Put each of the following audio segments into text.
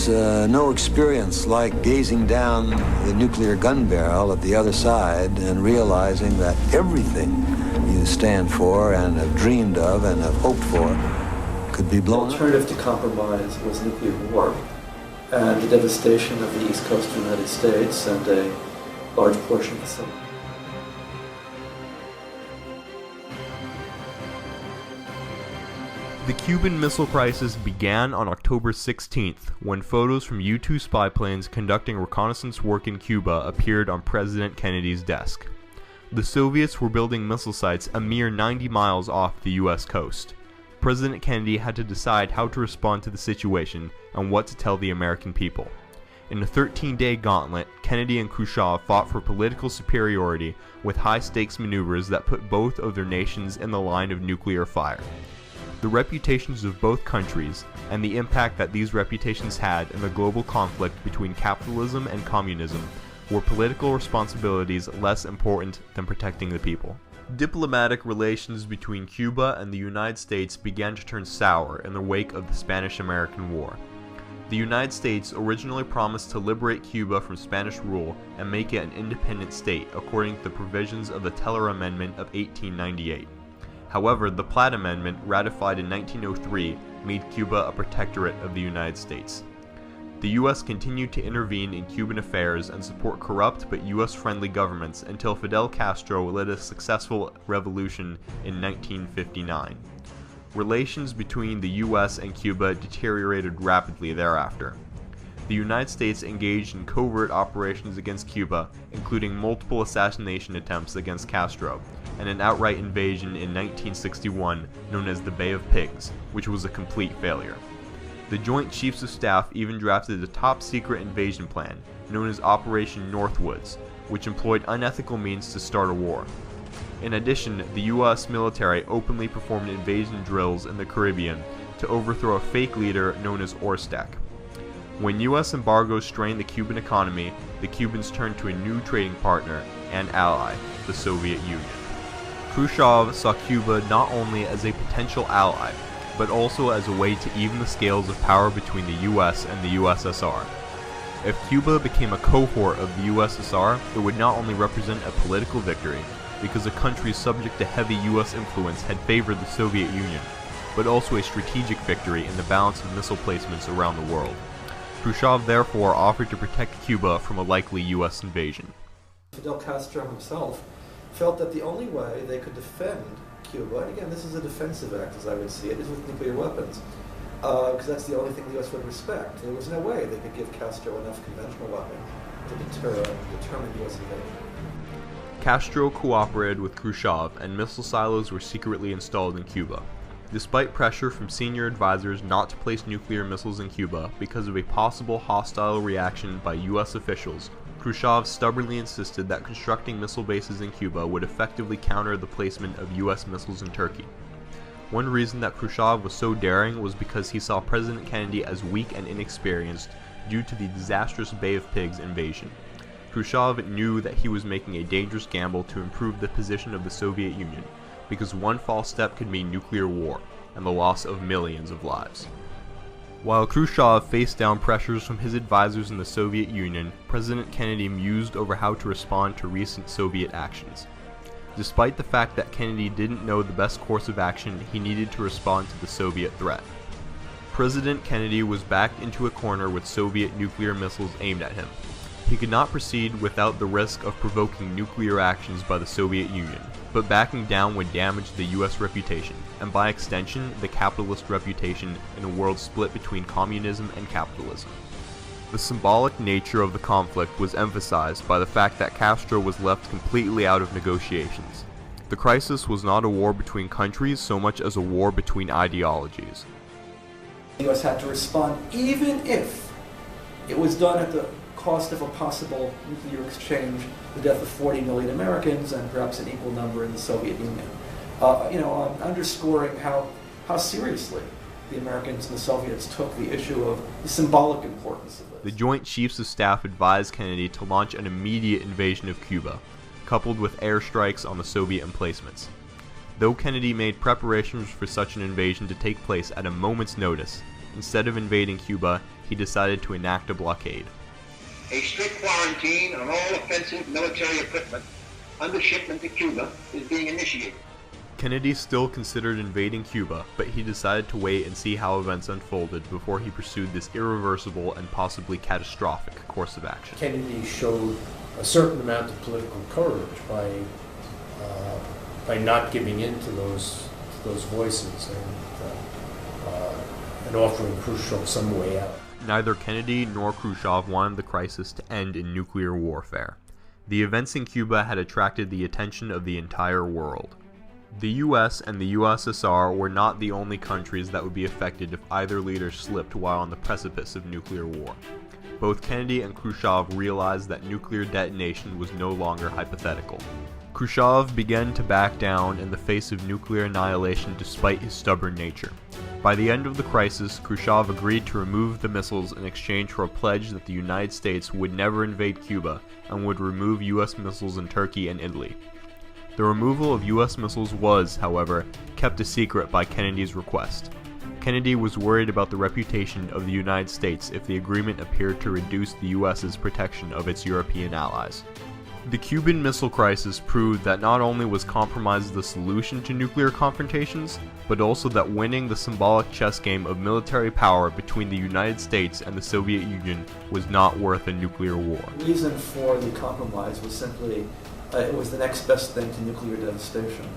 There's no experience like gazing down the nuclear gun barrel at the other side and realizing that everything you stand for and have dreamed of and have hoped for could be blown up. The alternative to compromise was nuclear war, and the devastation of the east coast of the United States and a large portion of the south. The Cuban Missile Crisis began on October 16th, when photos from U-2 spy planes conducting reconnaissance work in Cuba appeared on President Kennedy's desk. The Soviets were building missile sites a mere 90 miles off the US coast. President Kennedy had to decide how to respond to the situation and what to tell the American people. In a 13-day gauntlet, Kennedy and Khrushchev fought for political superiority with high-stakes maneuvers that put both of their nations in the line of nuclear fire. The reputations of both countries, and the impact that these reputations had in the global conflict between capitalism and communism, were political responsibilities less important than protecting the people. Diplomatic relations between Cuba and the United States began to turn sour in the wake of the Spanish-American War. The United States originally promised to liberate Cuba from Spanish rule and make it an independent state according to the provisions of the Teller Amendment of 1898. However, the Platt Amendment, ratified in 1903, made Cuba a protectorate of the United States. The U.S. continued to intervene in Cuban affairs and support corrupt but U.S.-friendly governments until Fidel Castro led a successful revolution in 1959. Relations between the U.S. and Cuba deteriorated rapidly thereafter. The United States engaged in covert operations against Cuba, including multiple assassination attempts against Castro, and an outright invasion in 1961 known as the Bay of Pigs, which was a complete failure. The Joint Chiefs of Staff even drafted a top-secret invasion plan, known as Operation Northwoods, which employed unethical means to start a war. In addition, the U.S. military openly performed invasion drills in the Caribbean to overthrow a fake leader known as Orstek. When U.S. embargoes strained the Cuban economy, the Cubans turned to a new trading partner and ally, the Soviet Union. Khrushchev saw Cuba not only as a potential ally, but also as a way to even the scales of power between the U.S. and the USSR. If Cuba became a cohort of the USSR, it would not only represent a political victory, because a country subject to heavy U.S. influence had favored the Soviet Union, but also a strategic victory in the balance of missile placements around the world. Khrushchev therefore offered to protect Cuba from a likely U.S. invasion. Fidel Castro himself felt that the only way they could defend Cuba, and again, this is a defensive act as I would see it, is with nuclear weapons, because that's the only thing the U.S. would respect. There was no way they could give Castro enough conventional weapons to determine U.S. invasion. Castro cooperated with Khrushchev, and missile silos were secretly installed in Cuba. Despite pressure from senior advisors not to place nuclear missiles in Cuba because of a possible hostile reaction by U.S. officials, Khrushchev stubbornly insisted that constructing missile bases in Cuba would effectively counter the placement of U.S. missiles in Turkey. One reason that Khrushchev was so daring was because he saw President Kennedy as weak and inexperienced due to the disastrous Bay of Pigs invasion. Khrushchev knew that he was making a dangerous gamble to improve the position of the Soviet Union, because one false step could mean nuclear war and the loss of millions of lives. While Khrushchev faced down pressures from his advisors in the Soviet Union, President Kennedy mused over how to respond to recent Soviet actions. Despite the fact that Kennedy didn't know the best course of action, he needed to respond to the Soviet threat. President Kennedy was backed into a corner with Soviet nuclear missiles aimed at him. He could not proceed without the risk of provoking nuclear actions by the Soviet Union, but backing down would damage the U.S. reputation, and by extension, the capitalist reputation in a world split between communism and capitalism. The symbolic nature of the conflict was emphasized by the fact that Castro was left completely out of negotiations. The crisis was not a war between countries so much as a war between ideologies. The U.S. had to respond even if it was done at the cost of a possible nuclear exchange, the death of 40 million Americans and perhaps an equal number in the Soviet Union. Underscoring how seriously the Americans and the Soviets took the issue of the symbolic importance of this. The Joint Chiefs of Staff advised Kennedy to launch an immediate invasion of Cuba, coupled with airstrikes on the Soviet emplacements. Though Kennedy made preparations for such an invasion to take place at a moment's notice, instead of invading Cuba, he decided to enact a blockade. A strict quarantine on all offensive military equipment under shipment to Cuba is being initiated. Kennedy still considered invading Cuba, but he decided to wait and see how events unfolded before he pursued this irreversible and possibly catastrophic course of action. Kennedy showed a certain amount of political courage by not giving in to those voices and offering Khrushchev some way out. Neither Kennedy nor Khrushchev wanted the crisis to end in nuclear warfare. The events in Cuba had attracted the attention of the entire world. The US and the USSR were not the only countries that would be affected if either leader slipped while on the precipice of nuclear war. Both Kennedy and Khrushchev realized that nuclear detonation was no longer hypothetical. Khrushchev began to back down in the face of nuclear annihilation despite his stubborn nature. By the end of the crisis, Khrushchev agreed to remove the missiles in exchange for a pledge that the United States would never invade Cuba and would remove US missiles in Turkey and Italy. The removal of US missiles was, however, kept a secret by Kennedy's request. Kennedy was worried about the reputation of the United States if the agreement appeared to reduce the US's protection of its European allies. The Cuban Missile Crisis proved that not only was compromise the solution to nuclear confrontations, but also that winning the symbolic chess game of military power between the United States and the Soviet Union was not worth a nuclear war. The reason for the compromise was simply it was the next best thing to nuclear devastation.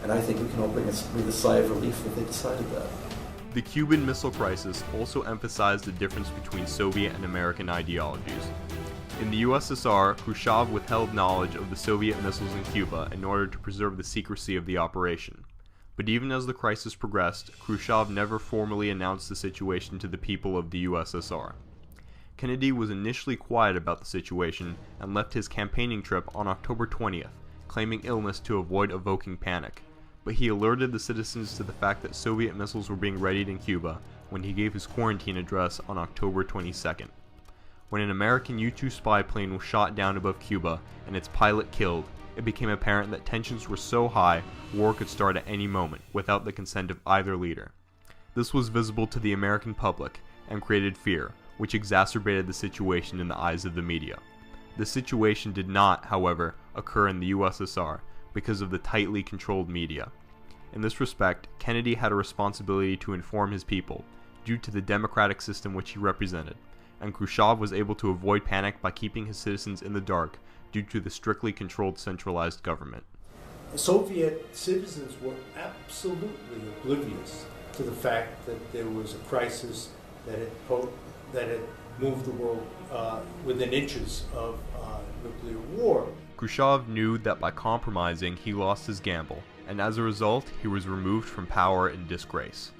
And I think we can all breathe a sigh of relief that they decided that. The Cuban Missile Crisis also emphasized the difference between Soviet and American ideologies. In the USSR, Khrushchev withheld knowledge of the Soviet missiles in Cuba in order to preserve the secrecy of the operation. But even as the crisis progressed, Khrushchev never formally announced the situation to the people of the USSR. Kennedy was initially quiet about the situation and left his campaigning trip on October 20th, claiming illness to avoid evoking panic, but he alerted the citizens to the fact that Soviet missiles were being readied in Cuba when he gave his quarantine address on October 22nd. When an American U-2 spy plane was shot down above Cuba and its pilot killed, it became apparent that tensions were so high, war could start at any moment without the consent of either leader. This was visible to the American public and created fear, which exacerbated the situation in the eyes of the media. The situation did not, however, occur in the USSR because of the tightly controlled media. In this respect, Kennedy had a responsibility to inform his people, due to the democratic system which he represented, and Khrushchev was able to avoid panic by keeping his citizens in the dark due to the strictly controlled centralized government. Soviet citizens were absolutely oblivious to the fact that there was a crisis that had moved the world within inches of nuclear war. Khrushchev knew that by compromising he lost his gamble, and as a result he was removed from power in disgrace.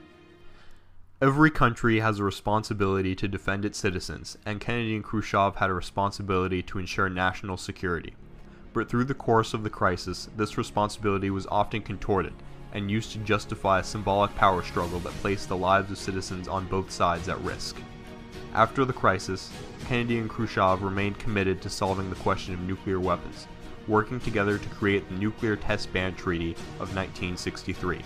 Every country has a responsibility to defend its citizens, and Kennedy and Khrushchev had a responsibility to ensure national security. But through the course of the crisis, this responsibility was often contorted and used to justify a symbolic power struggle that placed the lives of citizens on both sides at risk. After the crisis, Kennedy and Khrushchev remained committed to solving the question of nuclear weapons, working together to create the Nuclear Test Ban Treaty of 1963.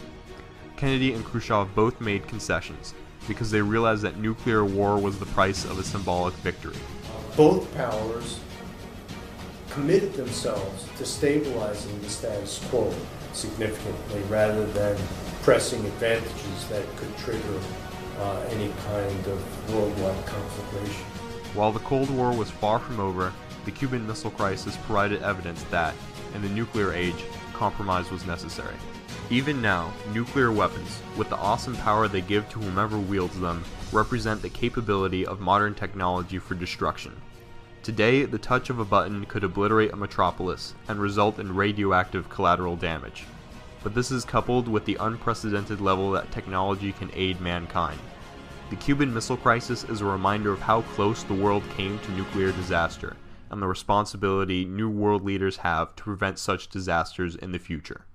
Kennedy and Khrushchev both made concessions, because they realized that nuclear war was the price of a symbolic victory. Both powers committed themselves to stabilizing the status quo significantly rather than pressing advantages that could trigger any kind of worldwide conflagration. While the Cold War was far from over, the Cuban Missile Crisis provided evidence that, in the nuclear age, compromise was necessary. Even now, nuclear weapons, with the awesome power they give to whomever wields them, represent the capability of modern technology for destruction. Today, the touch of a button could obliterate a metropolis and result in radioactive collateral damage. But this is coupled with the unprecedented level that technology can aid mankind. The Cuban Missile Crisis is a reminder of how close the world came to nuclear disaster, and the responsibility new world leaders have to prevent such disasters in the future.